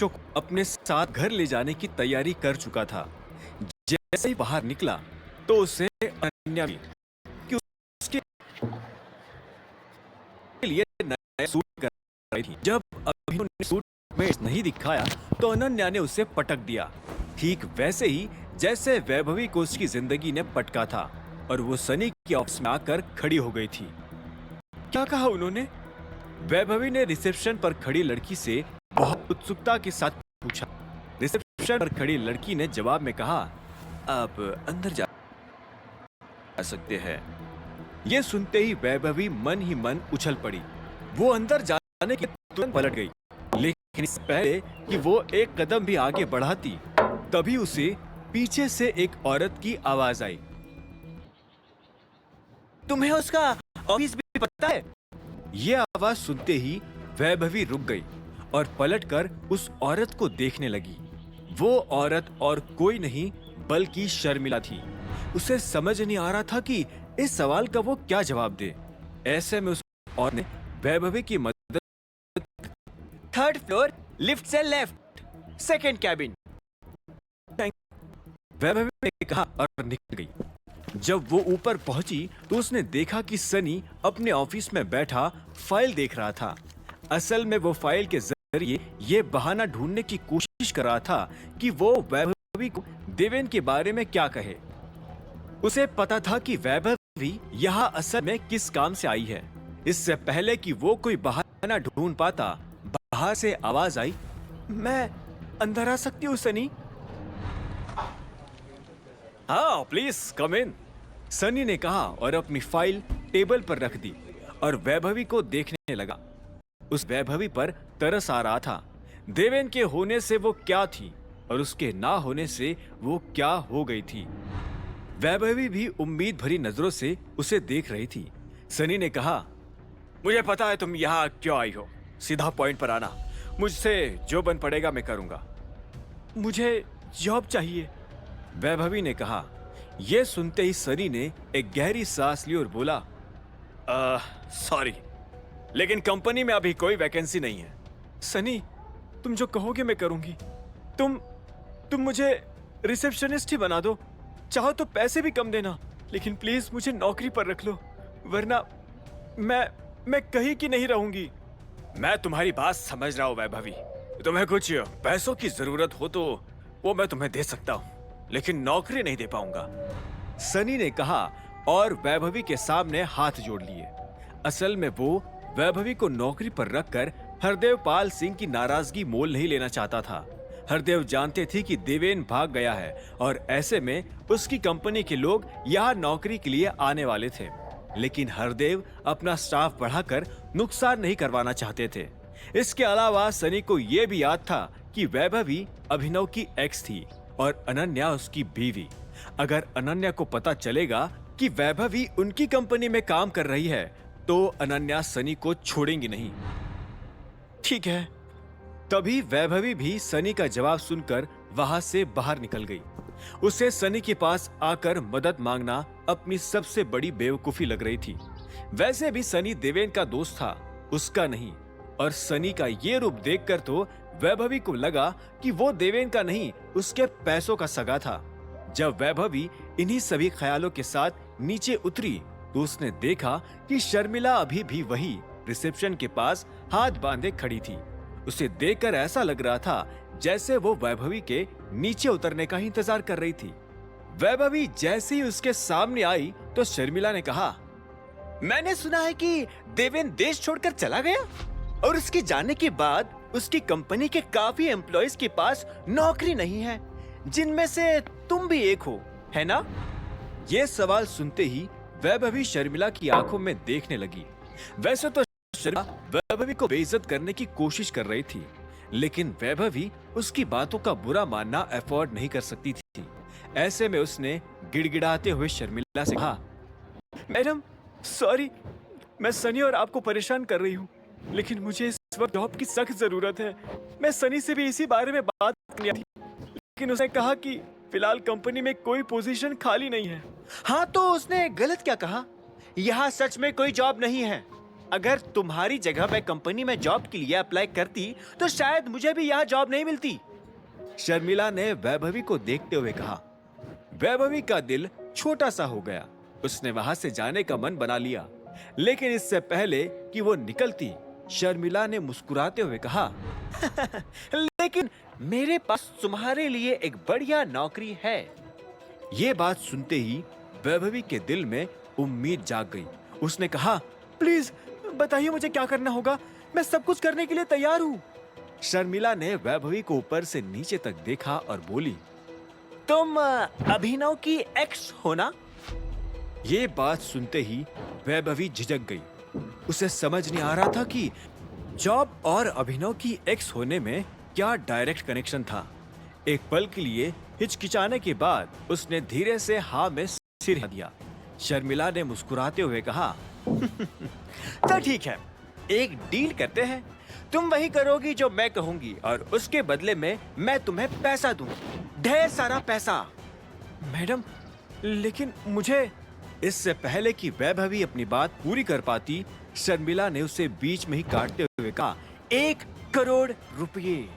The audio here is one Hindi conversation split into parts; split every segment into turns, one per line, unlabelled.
बच्चों को अपने साथ घर ले जाने की तैयारी कर चुका था। जैसे ही बाहर निकला तो उसे अनन्या मिली कि उसके लिए नया सूट कर रही थी। जब अभिनव ने सूट में नहीं दिखाया तो अनन्या ने उसे पटक दिया, ठीक वैसे ही जैसे वैभवी को उसकी जिंदगी ने पटका था और वो सनी के ऑफिस में आकर खड़ी हो गई थी। क्या कहा उन्होंने? वैभवी ने रिसेप्शन पर खड़ी लड़की से बहुत उत्सुकता के साथ पूछा। रिसेप्शन पर खड़ी लड़की ने जवाब में कहा, आप अंदर जा सकते हैं। ये सुनते ही वैभवी मन ही मन उछल पड़ी। वो अंदर जाने के तुरंत पलट गई, लेकिन इससे पहले कि वो एक कदम भी आगे बढ़ाती तभी उसे पीछे से एक औरत की आवाज आई। तुम्हें उसका ऑफिस भी पता है? ये आवाज सुनते ही वैभवी रुक गई और पलटकर उस औरत को देखने लगी। वो औरत और कोई नहीं बल्कि शर्मिला थी। उसे समझ नहीं आ रहा था कि इस सवाल का वो क्या जवाब दे। ऐसे में उस औरत ने वैभवी की मदद, थर्ड फ्लोर, लिफ्ट से लेफ्ट, सेकंड कैबिन, वैभवी ने कहा और निकल गई। जब वो ऊपर पहुंची तो उसने देखा कि सनी अपने ऑफिस में बैठा फाइल देख रहा था। असल में वो फाइल के जरिए ये बहाना ढूंढने की कोशिश कर रहा था कि वो वैभवी को देवेन के बारे में क्या कहे। उसे पता था कि वैभवी यहाँ असल में किस काम से आई है। इससे पहले कि वो कोई बहाना ढूंढ पाता, बाहर से आवाज आई, मैं अंदर आ सकती हूँ सनी? हाँ प्लीज कम इन, सनी ने कहा और अपनी फाइल टेबल पर रख दी और वैभवी को देखने लगा। उस वैभवी पर तरस आ रहा था। देवेन के होने से वो क्या थी और उसके ना होने से वो क्या हो गई थी। वैभवी भी उम्मीद भरी नजरों से उसे देख रही थी। सनी ने कहा, मुझे पता है तुम यहाँ क्यों आई हो, सीधा पॉइंट पर आना। मुझसे जो बन पड़ेगा मैं करूंगा। मुझे जॉब चाहिए, वैभवी ने कहा। यह सुनते ही सनी ने एक गहरी सांस ली और बोला, सॉरी, लेकिन कंपनी में अभी कोई वैकेंसी नहीं है। सनी, तुम जो कहोगे मैं करूंगी। तुम मुझे रिसेप्शनिस्ट ही बना दो, चाहो तो पैसे भी कम देना, लेकिन प्लीज मुझे नौकरी पर रख लो, वरना मैं कहीं की नहीं रहूंगी। मैं तुम्हारी बात समझ रहा हूं वैभवी, तुम्हें कुछ पैसों की जरूरत हो तो वो मैं तुम्हें दे सकता हूं, लेकिन नौकरी नहीं दे पाऊंगा, सनी ने कहा और वैभवी के सामने हाथ जोड़ लिए। असल में वो वैभवी को नौकरी पर रखकर हरदेव पाल सिंह की नाराजगी मोल नहीं लेना चाहता था। हरदेव जानते थे कि देवेन भाग गया है और ऐसे में उसकी कंपनी के लोग यहाँ नौकरी के लिए आने वाले थे, लेकिन हरदेव अपना स्टाफ बढ़ाकर नुकसान नहीं करवाना चाहते थे। इसके अलावा सनी को यह भी याद था कि वैभवी अभिनव की एक्स थी और अनन्या उसकी बीवी। अगर अनन्या को पता चलेगा कि वैभवी उनकी कंपनी में काम कर रही है तो अनन्या सनी को छोड़ेंगी नहीं। ठीक है। तभी वैभवी भी सनी का जवाब सुनकर वहां से बाहर निकल गई। उसे सनी के पास आकर मदद मांगना अपनी सबसे बड़ी बेवकूफी लग रही थी। वैसे भी सनी देवेन का दोस्त था, उसका नहीं। और सनी का ये रूप देखकर तो वैभवी को लगा कि वो देवेन का नहीं, उसके पैसों का सगा था। जब वैभवी इन्हीं सभी ख्यालों के साथ नीचे उतरी तो उसने देखा कि शर्मिला अभी भी वही रिसेप्शन के पास हाथ बांधे खड़ी थी। उसे देखकर ऐसा लग रहा था जैसे वो वैभवी के नीचे उतरने का ही इंतजार कर रही थी। वैभवी जैसे ही उसके सामने आई तो शर्मिला ने कहा, मैंने सुना है कि देवेन देश छोड़कर चला गया और उसके जाने के बाद उसकी कंपनी के काफी एम्प्लॉइज के पास नौकरी नहीं है, जिनमें से तुम भी एक हो, है ना? ये सवाल सुनते ही वैभवी शर्मिला की आंखों में देखने लगी। वैसे तो शर्मिला वैभवी को बेइज्जत करने की कोशिश कर रही थी, लेकिन वैभवी उसकी बातों का बुरा मानना अफोर्ड नहीं कर सकती थी। ऐसे में उसने गिड़गिड़ाते हुए शर्मिला से कहा, मैडम सॉरी, मैं सनी और आपको परेशान कर रही हूँ, लेकिन मुझे इस वक्त जॉब की सख्त जरूरत है। मैं सनी से भी इसी बारे में बात करनी थी, लेकिन उसने कहा कि फिलहाल कंपनी में कोई पोजीशन खाली नहीं है। हाँ तो उसने गलत क्या कहा? यहाँ सच में कोई जॉब नहीं है। अगर तुम्हारी जगह मैं कंपनी में जॉब के लिए अप्लाई करती तो शायद मुझे भी यहाँ जॉब नहीं मिलती। शर्मिला ने वैभवी को देखते हुए कहा। वैभवी का दिल छोटा सा हो गया। उसने वहां से जाने का मन बना लिया, लेकिन इससे पहले कि वो निकलती, शर्मिला ने मुस्कुराते हुए कहा लेकिन मेरे पास तुम्हारे लिए एक बढ़िया नौकरी है। ये बात सुनते ही वैभवी के दिल में उम्मीद जाग गई। उसने कहा, प्लीज बताइए मुझे क्या करना होगा, मैं सब कुछ करने के लिए तैयार हूँ। शर्मिला ने वैभवी को ऊपर से नीचे तक देखा और बोली, तुम अभिनव की एक्स हो ना? ये बात सुनते ही वैभवी झिझक गई। उसे समझ नहीं आ रहा था कि जॉब और अभिनव की एक्स होने में क्या डायरेक्ट कनेक्शन था। एक पल के लिए हिचकिचाने के बाद उसने धीरे से हाँ में सिर हिला दिया। शर्मिला ने मुस्कुराते हुए कहा तो ठीक है, एक डील करते हैं। तुम वही करोगी जो मैं कहूंगी और उसके बदले में मैं तुम्हें पैसा दूंगा, ढेर सारा पैसा। मैडम, लेकिन मुझे। इससे पहले कि वैभवी अपनी बात पूरी कर पाती, शर्मिला ने उसे बीच में ही काटते हुए कहा, 1 करोड़ रुपए।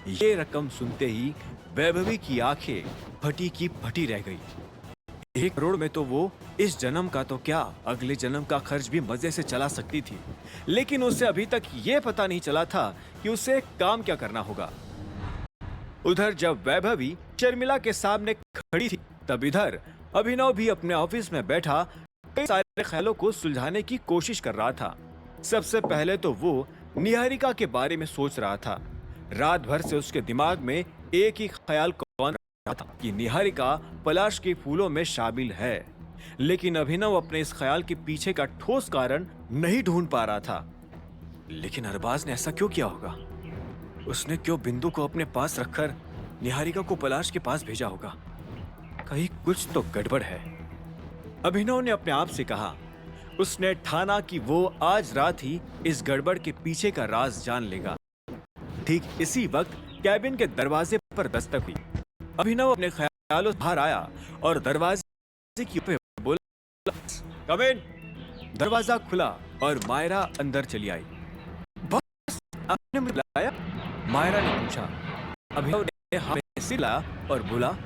ये रकम सुनते ही वैभवी की आंखें फटी की फटी रह गई। 1 करोड़ में तो वो इस जन्म का तो क्या, अगले जन्म का खर्च भी मजे से चला सकती थी। लेकिन उसे अभी तक ये पता नहीं चला था कि उसे काम क्या करना होगा। उधर जब वैभवी शर्मिला के सामने खड़ी थी, तब इधर अभिनव भी अपने ऑफिस में बैठा कई सारे ख्यालों को सुलझाने की कोशिश कर रहा था। सबसे पहले तो वो निहारिका के बारे में सोच रहा था। रात भर से उसके दिमाग में एक ही ख्याल कौन रहा था कि निहारिका पलाश के फूलों में शामिल है। लेकिन अभिनव अपने इस ख्याल के पीछे का ठोस कारण नहीं ढूंढ पा रहा था। लेकिन अरबाज ने ऐसा क्यों किया होगा? उसने क्यों बिंदु को अपने पास रखकर निहारिका को पलाश के पास भेजा होगा? कहीं कुछ तो गड़बड़ है। अभिनव ने अपने आप से कहा। उसने ठाना कि वो आज रात ही इस गड़बड़ के पीछे का राज जान लेगा। ठीक इसी वक्त कैबिन के दरवाजे पर दस्तक हुई। अभिनव अपने ख्यालों से बाहर आया और दरवाजे की पे बोला, कम इन। दरवाजा खुला और मायरा अंदर चली आई। बॉस, आपने मुझे बुलाया? मायरा ने पूछा। अभिनव ने हाथ में सिर लाया और बोला,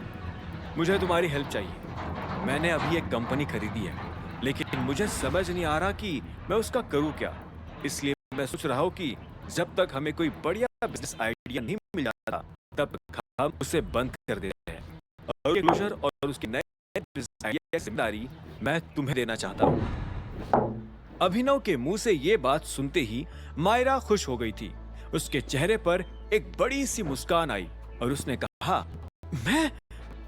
मुझे तुम्हारी हेल्प चाहिए। मैंने अभी एक कंपनी खरीदी है, लेकिन मुझे समझ नहीं आ रहा कि मैं उसका करूं क्या। इसलिए मैं सोच रहा हूं कि जब तक हमें कोई बढ़िया बिजनेस आइडिया नहीं मिल जाता, तब तक हम उसे बंद कर देते हैं। और क्लोजर और उसकी नए बिजनेस आइडिया की जिम्मेदारी मैं तुम्हें देना चाहता हूं। अभिनव के मुंह से ये बात सुनते ही मायरा खुश हो गई थी। उसके चेहरे पर एक बड़ी सी मुस्कान आई और उसने कहा,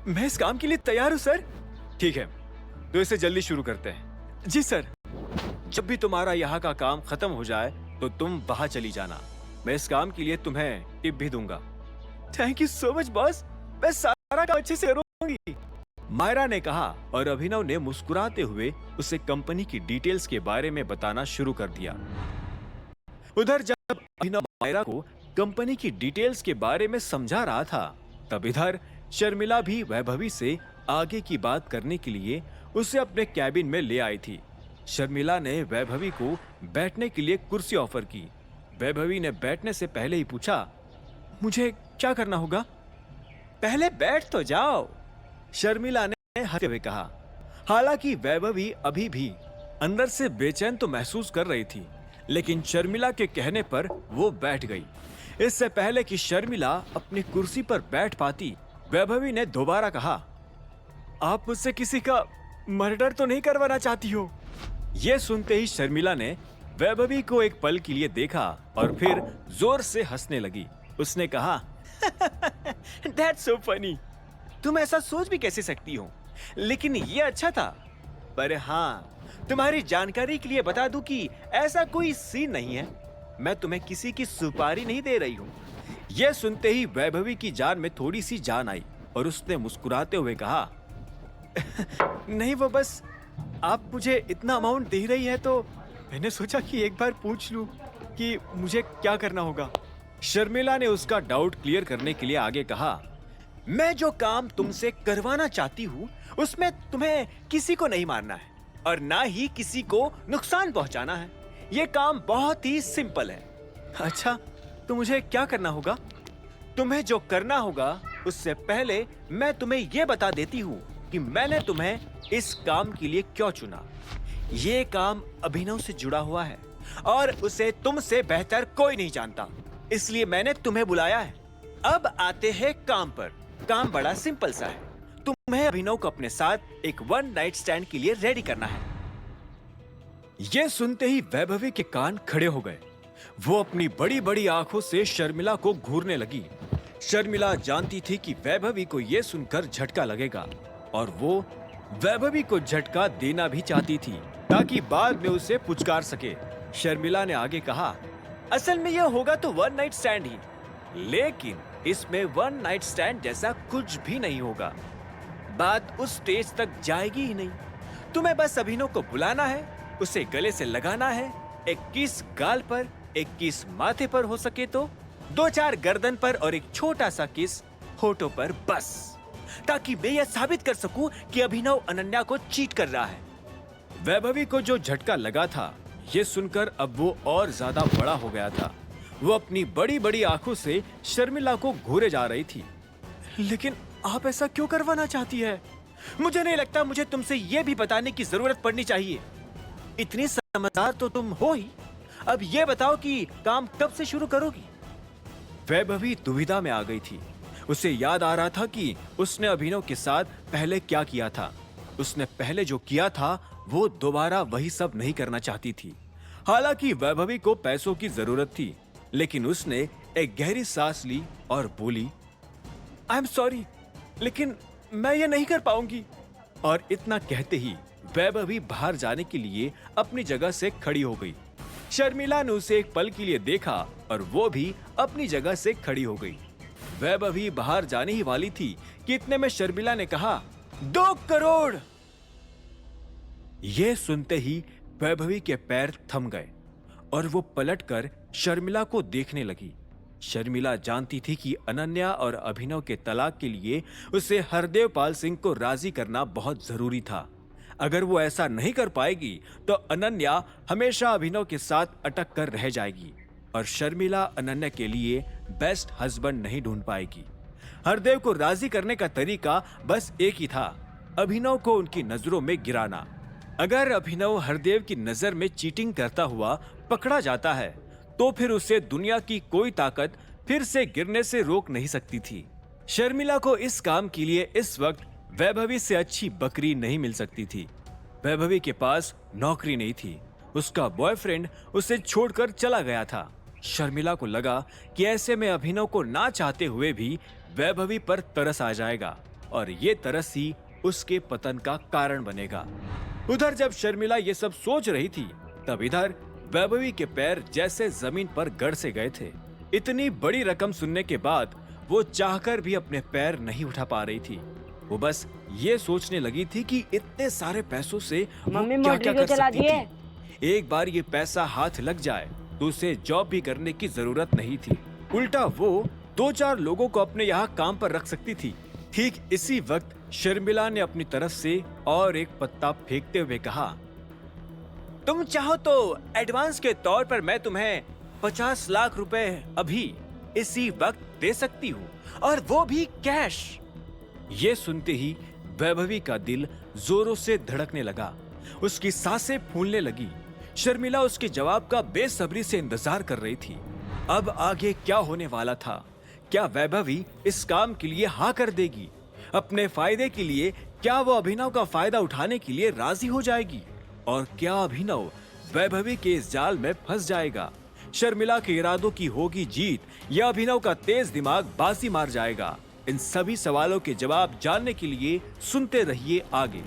मैं इस काम के लिए तैयार हूं सर। ठीक है, तो इसे जल्दी शुरू करते हैं। जी सर। जब भी तुम्हारा यहाँ का काम खत्म हो जाए तो तुम वहां चली जाना। मैं इस काम के लिए तुम्हें टिप भी दूंगा। Thank you so much boss, मैं सारा काम अच्छे से करूंगी, मायरा ने कहा। और अभिनव ने मुस्कुराते हुए उसे कंपनी की डिटेल्स के बारे में बताना शुरू कर दिया। उधर जब अभिनव मायरा को कंपनी की डिटेल्स के बारे में समझा रहा था, तब इधर शर्मिला भी वैभवी से आगे की बात करने के लिए उसे अपने कैबिन में ले आई थी। शर्मिला ने वैभवी को बैठने के लिए कुर्सी ऑफर की। वैभवी ने बैठने से पहले ही पूछा, मुझे क्या करना होगा? पहले बैठ तो जाओ, शर्मिला ने हंसते हुए कहा। हालांकि वैभवी अभी भी अंदर से बेचैन तो महसूस कर रही थी, लेकिन शर्मिला के कहने पर वो बैठ गई। इससे पहले कि शर्मिला अपनी कुर्सी पर बैठ पाती, वैभवी ने दोबारा कहा, आप मुझसे किसी का मर्डर तो नहीं करवाना चाहती हो? यह सुनते ही शर्मिला ने वैभवी को एक पल के लिए देखा और फिर जोर से हंसने लगी। उसने कहा, That's so funny. तुम ऐसा सोच भी कैसे सकती हो? लेकिन ये अच्छा था। पर हाँ, तुम्हारी जानकारी के लिए बता दूं कि ऐसा कोई सीन नहीं है। मैं तुम्हें किसी की सुपारी नहीं दे रही हूँ। यह सुनते ही वैभवी की जान में थोड़ी सी जान आई और उसने मुस्कुराते हुए कहा, नहीं, वो बस आप मुझे इतना अमाउंट दे रही है तो मैंने सोचा कि एक बार पूछ लूं कि मुझे क्या करना होगा। शर्मिला ने उसका डाउट क्लियर करने के लिए आगे कहा, मैं जो काम तुमसे करवाना चाहती हूँ उसमें तुम्हें किसी को नहीं मारना है और ना ही किसी को नुकसान पहुंचाना है। ये काम बहुत ही सिंपल है। अच्छा, तो मुझे क्या करना होगा? तुम्हें जो करना होगा उससे पहले मैं तुम्हें ये बता देती हूँ कि मैंने तुम्हें इस काम के लिए क्यों चुना। ये काम अभिनव से जुड़ा हुआ है और उसे तुमसे बेहतर कोई नहीं जानता, इसलिए मैंने तुम्हें बुलाया है। अब आते हैं काम पर। काम बड़ा सिंपल सा है। तुम्हें अभिनव को अपने साथ एक वन नाइट स्टैंड के लिए रेडी करना है। ये सुनते ही वैभवी के कान खड़े हो गए। वो अपनी बड़ी बड़ी आंखों से शर्मिला को घूरने लगी। शर्मिला जानती थी कि वैभवी को यह सुनकर झटका लगेगा और वो वैभवी को झटका देना भी चाहती थी ताकि बाद में उसे पुचकार सके। शर्मिला ने आगे कहा, असल में यह होगा तो वन नाइट स्टैंड ही, लेकिन इसमें वन नाइट स्टैंड जैसा कुछ भी नहीं होगा। बात उस स्टेज तक जाएगी ही नहीं। तुम्हें बस अभिनव को बुलाना है, उसे गले से लगाना है, एक किस गाल पर, एक किस माथे पर हो सके तो, 2-4 गर्दन पर और एक छोटा सा किस होठों पर, बस, ताकि मैं यह साबित कर सकूं कि अभिनव अनन्या को चीट कर रहा है। वैभवी को जो झटका लगा था, ये सुनकर अब वो और ज्यादा बड़ा हो गया था। वो अपनी बड़ी बड़ी आंखों से शर्मिला को घूरे जा रही थी। लेकिन आप ऐसा क्यों करवाना चाहती है? मुझे नहीं लगता मुझे तुमसे ये भी बताने की जरूरत पड़नी चाहिए। इतनी समझदार तो तुम हो ही। अब ये बताओ कि काम कब से शुरू करोगी? वैभवी दुविधा में आ गई थी। उसे याद आ रहा था कि उसने अभिनव के साथ पहले क्या किया था। उसने पहले जो किया था वो दोबारा वही सब नहीं करना चाहती थी। हालांकि वैभवी को पैसों की जरूरत थी, लेकिन उसने एक गहरी सांस ली और बोली, आई एम सॉरी, लेकिन मैं ये नहीं कर पाऊंगी। और इतना कहते ही वैभवी बाहर जाने के लिए अपनी जगह से खड़ी हो गई। शर्मिला ने उसे एक पल के लिए देखा और वो भी अपनी जगह से खड़ी हो गई। वैभवी बाहर जाने ही वाली थी कि इतने में शर्मिला ने कहा, 2 करोड़। यह सुनते ही वैभवी के पैर थम गए और वो पलटकर शर्मिला को देखने लगी। शर्मिला जानती थी कि अनन्या और अभिनव के तलाक के लिए उसे हरदेव पाल सिंह को राजी करना बहुत जरूरी था। अगर वो ऐसा नहीं कर पाएगी तो अनन्या हमेशा अभिनव के साथ अटक कर रह जाएगी और शर्मिला अनन्या के लिए बेस्ट हस्बैंड नहीं ढूंढ पाएगी। हरदेव को राजी करने का तरीका बस एक ही था, अभिनव को उनकी नजरों में गिराना। अगर अभिनव हरदेव की नजर में चीटिंग करता हुआ पकड़ा जाता है तो फिर उसे दुनिया की कोई ताकत फिर से गिरने से रोक नहीं सकती थी। शर्मिला को इस काम के लिए इस वक्त वैभवी से अच्छी बकरी नहीं मिल सकती थी। वैभवी के पास नौकरी नहीं थी, उसका बॉयफ्रेंड उसे छोड़कर चला गया था। शर्मिला को लगा कि ऐसे में अभिनव को ना चाहते हुए भी वैभवी पर तरस आ जाएगा और ये तरस ही उसके पतन का कारण बनेगा। उधर जब शर्मिला ये सब सोच रही थी, तब इधर वैभवी के पैर जैसे जमीन पर गड़ से गए थे। इतनी बड़ी रकम सुनने के बाद वो चाहकर भी अपने पैर नहीं उठा पा रही थी। वो बस ये सोचने लगी थी कि इतने सारे पैसों से वो क्या-क्या कर सकती थी। एक बार ये पैसा हाथ लग जाए तो उसे जॉब भी करने की जरूरत नहीं थी। उल्टा वो 2-4 लोगों को अपने यहाँ काम पर रख सकती थी। ठीक इसी वक्त शर्मिला ने अपनी तरफ से और एक पत्ता फेंकते हुए कहा, तुम चाहो तो एडवांस के तौर पर मैं तुम्हें 50 लाख रुपए अभी इसी वक्त दे सकती हूँ, और वो भी कैश। ये सुनते ही वैभवी का दिल जोरों से धड़कने लगा, उसकी सांसें फूलने लगी। शर्मिला उसके जवाब का बेसब्री से इंतजार कर रही थी। अब आगे क्या होने वाला था? क्या वैभवी इस काम के लिए हाँ कर देगी? अपने फायदे के लिए क्या वो अभिनव का फायदा उठाने के लिए राजी हो जाएगी? और क्या अभिनव वैभवी के इस जाल में फंस जाएगा? शर्मिला के इरादों की होगी जीत या अभिनव का तेज दिमाग बाजी मार जाएगा? इन सभी सवालों के जवाब जानने के लिए सुनते रहिए आगे।